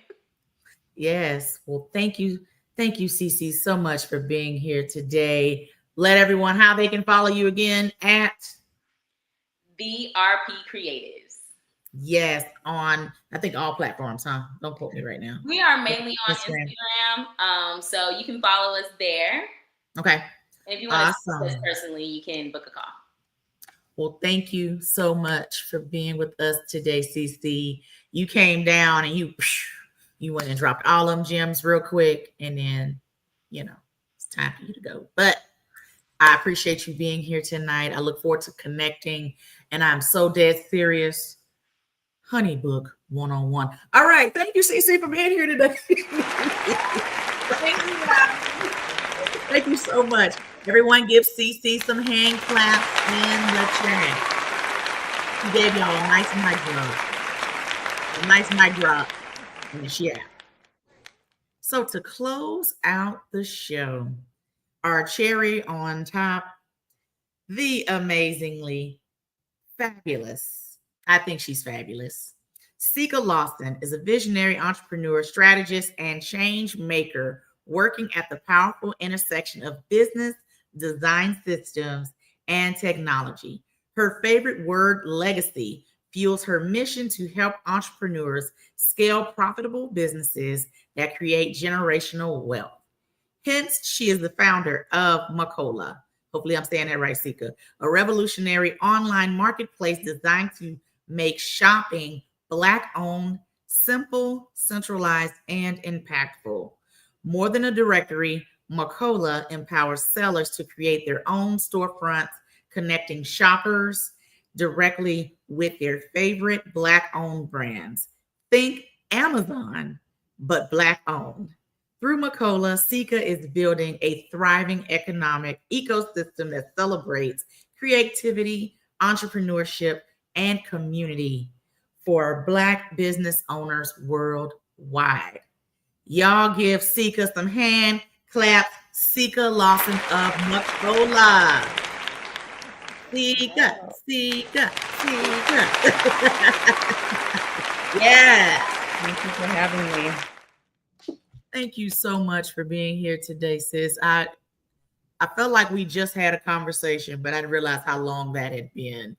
Yes. Well, thank you. Thank you, Cece, so much for being here today. Let everyone how they can follow you again at the RP Creatives. Yes, on I think all platforms, huh? Don't quote me right now. We are mainly on Instagram. So you can follow us there. Okay. And if you want to talk to us personally, you can book a call. Well, thank you so much for being with us today, CC. You came down and you went and dropped all them gems real quick, and then, it's time for you to go. But I appreciate you being here tonight. I look forward to connecting, and I'm so dead serious. Honey Book 101. All right. Thank you, CC, for being here today. Thank you, thank you so much. Everyone give CC some hand claps in the chat. She gave y'all a nice mic drop. A nice mic drop in the chat. So to close out the show, our cherry on top, the amazingly fabulous, I think she's fabulous, Sika Lawson is a visionary entrepreneur, strategist, and change maker working at the powerful intersection of business, design systems, and technology. Her favorite word, legacy, fuels her mission to help entrepreneurs scale profitable businesses that create generational wealth. Hence, she is the founder of Macola. Hopefully I'm saying that right, Sika. A revolutionary online marketplace designed to make shopping Black-owned, simple, centralized, and impactful. More than a directory, Macola empowers sellers to create their own storefronts, connecting shoppers directly with their favorite Black-owned brands. Think Amazon, but Black-owned. Through Macola, Sika is building a thriving economic ecosystem that celebrates creativity, entrepreneurship, and community for Black business owners worldwide. Y'all give Sika some hand claps. Sika Lawson of Macola. Sika. Yeah. Thank you for having me. Thank you so much for being here today, sis. I felt like we just had a conversation, but I didn't realize how long that had been.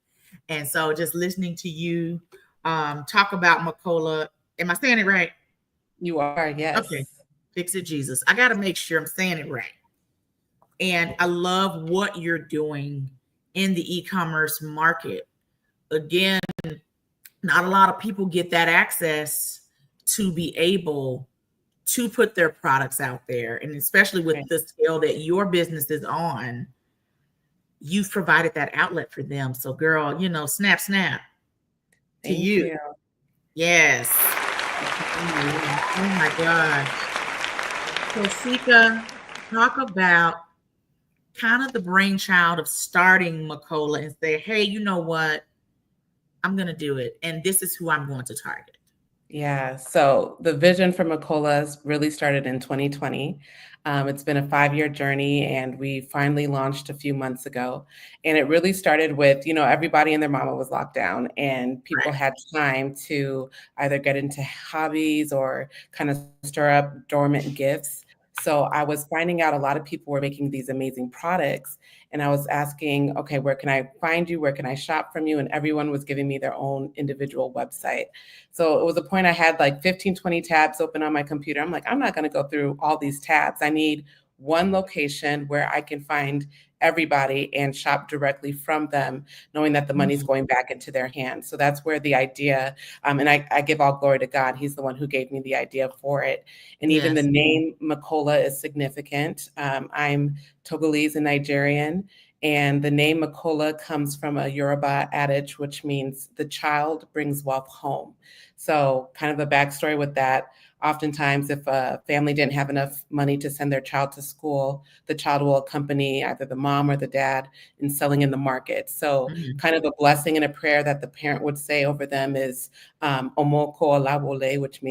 And so just listening to you talk about Macola. Am I saying it right? You are, yes. Okay. Fix it, Jesus. I got to make sure I'm saying it right. And I love what you're doing in the e-commerce market. Again, not a lot of people get that access to be able to put their products out there. And especially with the scale that your business is on, you've provided that outlet for them. So girl, snap to you. Yes. Oh my God. So Sika, talk about kind of the brainchild of starting Macola and say, hey, you know what? I'm going to do it. And this is who I'm going to target. Yeah. So the vision for Macola really started in 2020. It's been a 5-year journey, and we finally launched a few months ago. And it really started with, everybody and their mama was locked down, and people had time to either get into hobbies or kind of stir up dormant gifts. So I was finding out a lot of people were making these amazing products, and I was asking, okay, where can I find you? Where can I shop from you? And everyone was giving me their own individual website. So it was a point I had like 15, 20 tabs open on my computer. I'm like, I'm not going to go through all these tabs. I need one location where I can find everybody and shop directly from them, knowing that the money's going back into their hands. So that's where the idea, and I give all glory to God. He's the one who gave me the idea for it. And even the name Makola is significant. I'm Togolese and Nigerian. And the name Makola comes from a Yoruba adage, which means the child brings wealth home. So kind of a backstory with that. Oftentimes, if a family didn't have enough money to send their child to school, the child will accompany either the mom or the dad in selling in the market. So kind of a blessing and a prayer that the parent would say over them is Omoko Olawole, which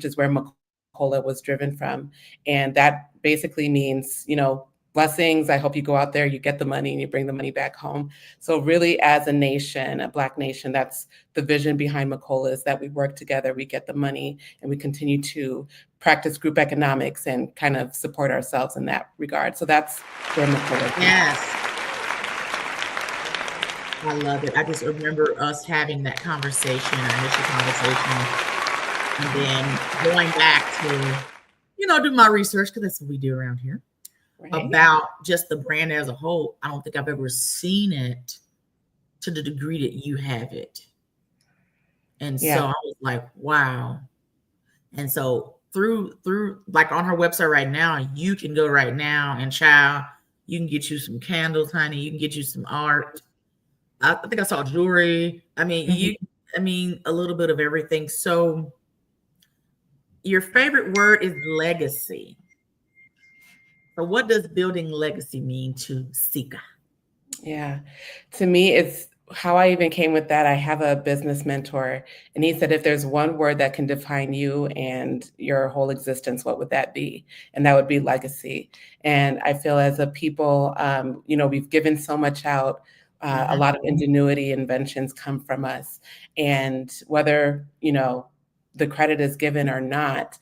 is where Makola was driven from. And that basically means, blessings. I hope you go out there, you get the money, and you bring the money back home. So really, as a nation, a Black nation, that's the vision behind Makola, is that we work together, we get the money, and we continue to practice group economics and kind of support ourselves in that regard. So that's where Makola is. Yes. I love it. I just remember us having that conversation, our initial conversation, and then going back to, do my research, because that's what we do around here. Right. About just the brand as a whole. I don't think I've ever seen it to the degree that you have it. And so I was like, wow. And so through like on her website right now, you can go right now and you can get you some candles, honey. You can get you some art. I think I saw jewelry. I mean, a little bit of everything. So your favorite word is legacy. So what does building legacy mean to Sika? Yeah, to me, it's how I even came with that. I have a business mentor, and he said, if there's one word that can define you and your whole existence, what would that be? And that would be legacy. And I feel as a people, we've given so much out. A lot of ingenuity, inventions come from us. And whether, the credit is given or not,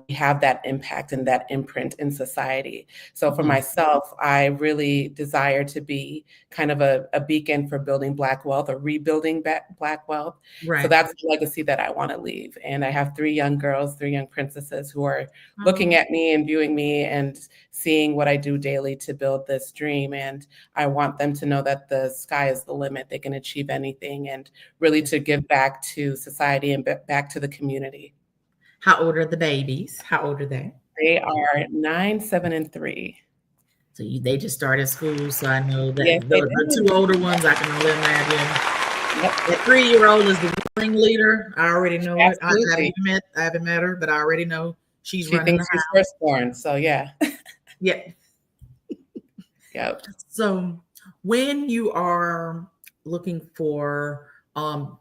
we have that impact and that imprint in society. So for myself, I really desire to be kind of a beacon for building Black wealth or rebuilding Black wealth. Right. So that's the legacy that I want to leave. And I have 3 young girls, 3 young princesses who are looking at me and viewing me and seeing what I do daily to build this dream. And I want them to know that the sky is the limit. They can achieve anything, and really to give back to society and back to the community. How old are the babies? How old are they? They are 9, 7, and 3. So they just started school. So I know that the 2 older ones, I can only imagine. Yep. That 3-year-old is the ringleader. I already know it. I haven't met her, but I already know she's running. Thinks she's firstborn. So yeah. Yeah. Yep. So when you are looking for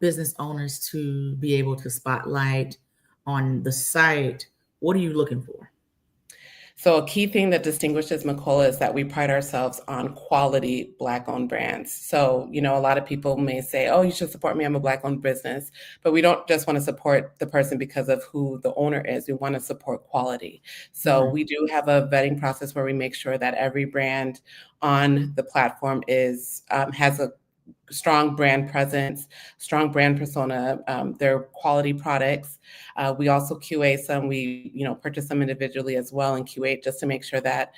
business owners to be able to spotlight on the site, what are you looking for? So a key thing that distinguishes Makola is that we pride ourselves on quality Black-owned brands. So, a lot of people may say, oh, you should support me, I'm a Black-owned business. But we don't just want to support the person because of who the owner is. We want to support quality. So we do have a vetting process where we make sure that every brand on the platform has a strong brand presence, strong brand persona, their quality products. We also QA some, we purchase them individually as well and QA just to make sure that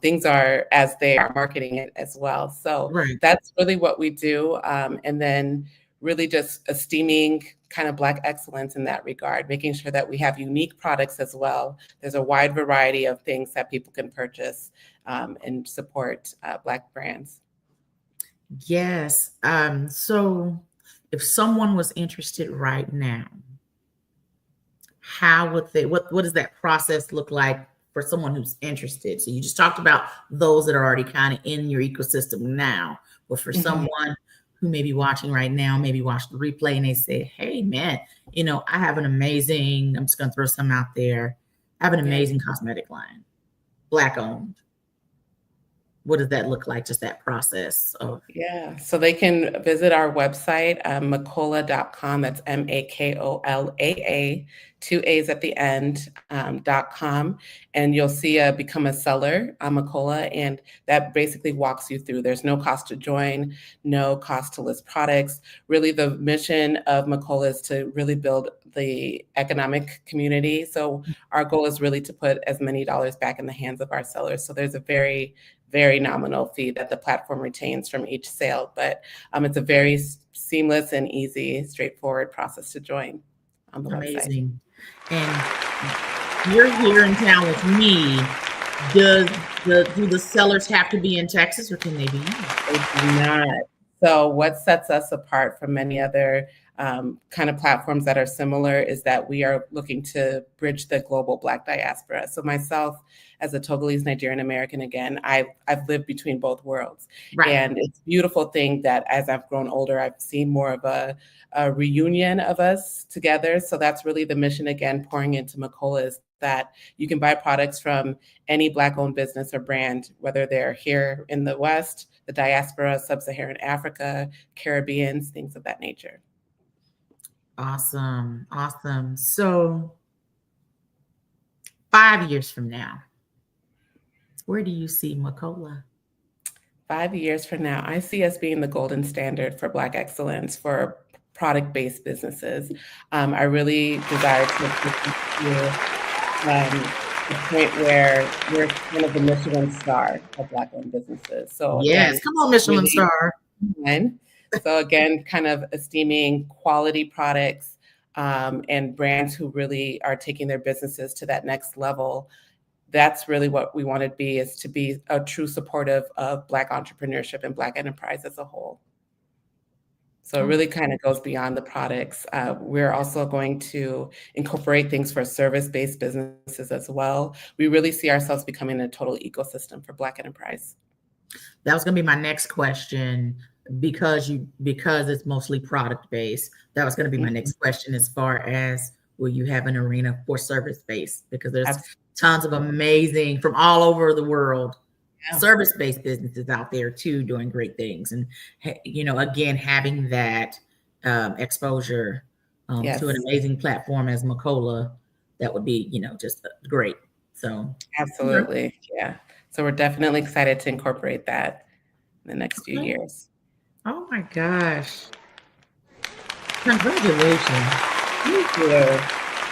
things are as they are marketing it as well. So that's really what we do. And then really just esteeming kind of Black excellence in that regard, making sure that we have unique products as well. There's a wide variety of things that people can purchase and support Black brands. Yes. So if someone was interested right now, how would they, what does that process look like for someone who's interested? So you just talked about those that are already kind of in your ecosystem now, but for someone who may be watching right now, maybe watch the replay and they say, hey man, I have an amazing, I'm just going to throw some out there. I have an amazing cosmetic line, Black owned. What does that look like? Just that process of. Yeah. So they can visit our website, makola.com. That's MAKOLAA, 2 A's at the end, .com. And you'll see Become a Seller on Makola. And that basically walks you through. There's no cost to join, no cost to list products. Really, the mission of Makola is to really build the economic community. So our goal is really to put as many dollars back in the hands of our sellers. So there's a very very nominal fee that the platform retains from each sale. But it's a very seamless and easy, straightforward process to join on the website. Amazing. And you're here in town with me. Do the sellers have to be in Texas, or can they be? They do not. So what sets us apart from many other kind of platforms that are similar is that we are looking to bridge the global Black diaspora. So myself, as a Togolese Nigerian American, again, I've lived between both worlds. Right. And it's a beautiful thing that as I've grown older, I've seen more of a reunion of us together. So that's really the mission, again, pouring into Macola, is that you can buy products from any Black-owned business or brand, whether they're here in the West, the diaspora, sub-Saharan Africa, Caribbeans, things of that nature. Awesome. Awesome. So 5 years from now, where do you see Macola? 5 years from now, I see us being the golden standard for Black excellence for product-based businesses. I really desire to the point where we're kind of the Michelin star of Black-owned businesses. So yes, again, come on, Michelin really, star. So again, kind of esteeming quality products and brands who really are taking their businesses to that next level. That's really what we want to be, is to be a true supportive of Black entrepreneurship and Black enterprise as a whole. So it really kind of goes beyond the products. We're also going to incorporate things for service-based businesses as well. We really see ourselves becoming a total ecosystem for Black enterprise. That was going to be my next question, because it's mostly product-based. That was going to be my next question, as far as, will you have an arena for service-based? Because there's tons of amazing, from all over the world, service-based businesses out there too, doing great things. And, again, having that exposure to an amazing platform as Macola, that would be, just great. So absolutely. Yeah. So we're definitely excited to incorporate that in the next few years. Oh my gosh. Congratulations. Thank you.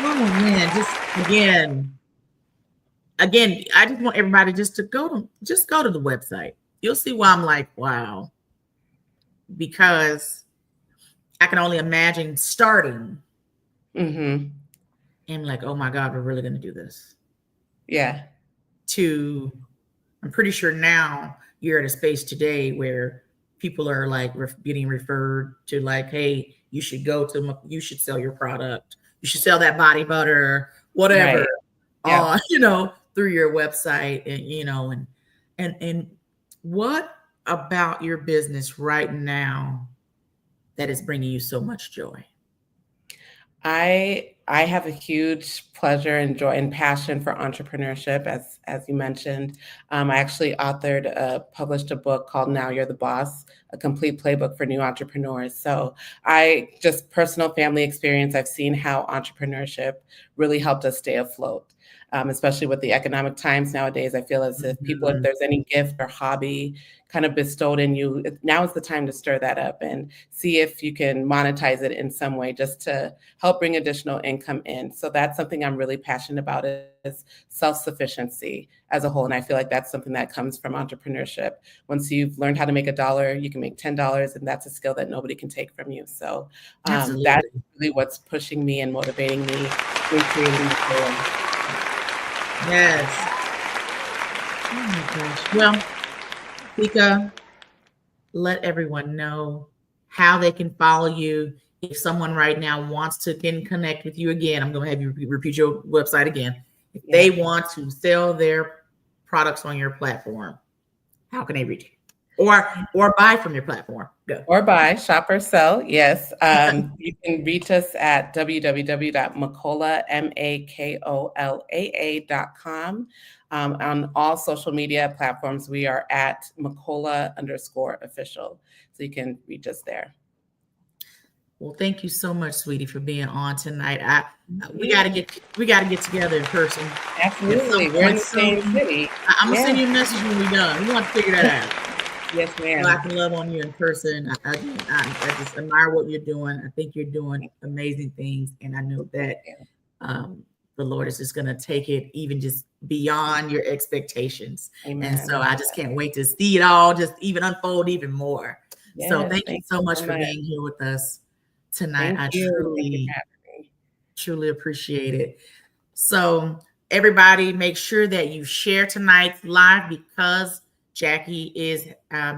Oh man, just again, I just want everybody just to go to the website. You'll see why I'm like, wow. Because I can only imagine starting and like, oh my God, we're really going to do this. Yeah. I'm pretty sure now you're at a space today where people are like getting referred to, like, hey, you should sell your product. You should sell that body butter, whatever, through your website. And what about your business right now that is bringing you so much joy? I have a huge pleasure and joy and passion for entrepreneurship, as you mentioned. I actually published a book called Now You're the Boss, a complete playbook for new entrepreneurs. So just personal family experience, I've seen how entrepreneurship really helped us stay afloat. Especially with the economic times nowadays, I feel as if people, if there's any gift or hobby kind of bestowed in you, now is the time to stir that up and see if you can monetize it in some way, just to help bring additional income in. So that's something I'm really passionate about, is self-sufficiency as a whole. And I feel like that's something that comes from entrepreneurship. Once you've learned how to make $1, you can make $10, and that's a skill that nobody can take from you. So that's really what's pushing me and motivating me in creating the program. Yes. Oh my gosh. Well, Tika, let everyone know how they can follow you. If someone right now wants to connect with you again, I'm going to have you repeat your website again. If they want to sell their products on your platform, how can they reach you? Or buy from your platform? Go. Or buy, shop or sell. Yes. You can reach us at www.makola.com. On all social media platforms, we are at Macola_official. So you can reach us there. Well, thank you so much, sweetie, for being on tonight. We gotta get together in person. Absolutely. We're in the same city. I'm gonna send you a message when we're done. We want to figure that out. Yes, ma'am. So I can love on you in person. I just admire what you're doing. I think you're doing amazing things, and I know that the Lord is just going to take it even just beyond your expectations. Amen. And so I just can't wait to see it all just even unfold even more. Yes, so thank you so much for much. being here with us tonight. Thank I you. Thank you for having me. truly appreciate it. So everybody, make sure that you share tonight's live because Jackie is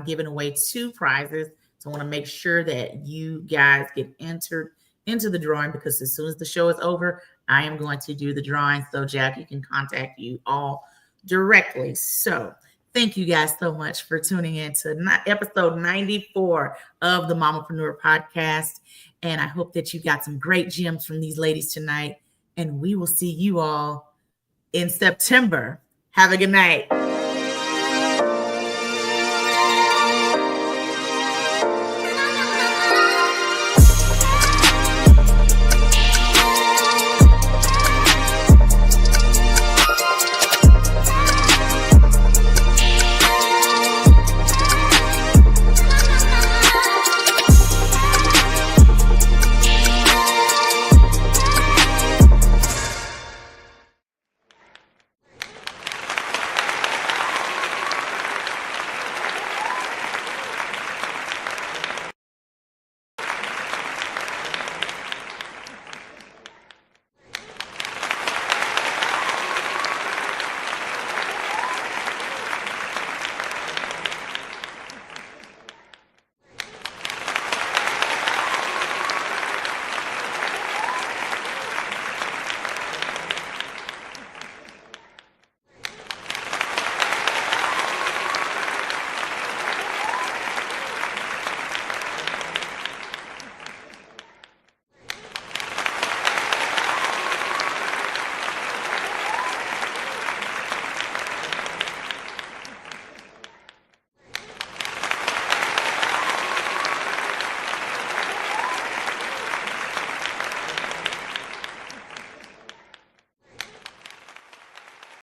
giving away 2 prizes. So I want to make sure that you guys get entered into the drawing because as soon as the show is over, I am going to do the drawing so Jackie can contact you all directly. So thank you guys so much for tuning in to episode 94 of the Mamapreneur podcast. And I hope that you got some great gems from these ladies tonight. And we will see you all in September. Have a good night.